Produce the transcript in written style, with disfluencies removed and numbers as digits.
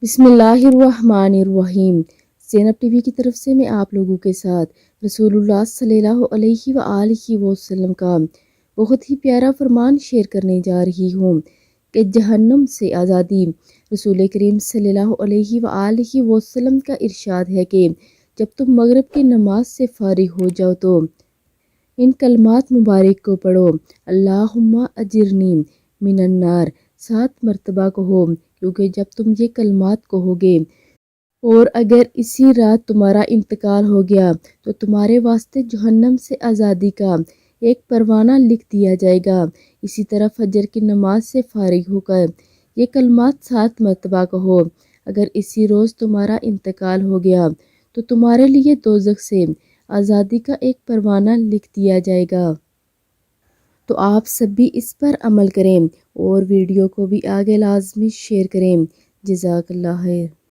بسم اللہ الرحمن الرحیم۔ زینب ٹی وی کی طرف سے میں آپ لوگوں کے ساتھ رسول اللہ صلی اللہ علیہ وآلہ وسلم کا بہت ہی پیارا فرمان شیئر کرنے جا رہی ہوں کہ جہنم سے آزادی۔ رسول کریم صلی اللہ علیہ وآلہ وسلم کا ارشاد ہے کہ جب تم مغرب کی نماز سے فارغ ہو جاؤ تو ان کلمات مبارک کو پڑھو: اللہم اجرنی من النار، 7 مرتبہ کہو، کیونکہ جب تم یہ کلمات کہو گے اور اگر اسی رات تمہارا انتقال ہو گیا تو تمہارے واسطے جہنم سے آزادی کا ایک پروانہ لکھ دیا جائے گا۔ اسی طرح فجر کی نماز سے فارغ ہو کر یہ کلمات 7 مرتبہ کہو، اگر اسی روز تمہارا انتقال ہو گیا تو تمہارے لیے دوزخ سے آزادی کا ایک پروانہ لکھ دیا جائے گا۔ تو آپ سب بھی اس پر عمل کریں اور ویڈیو کو بھی آگے لازمی شیئر کریں۔ جزاک اللہ خیر۔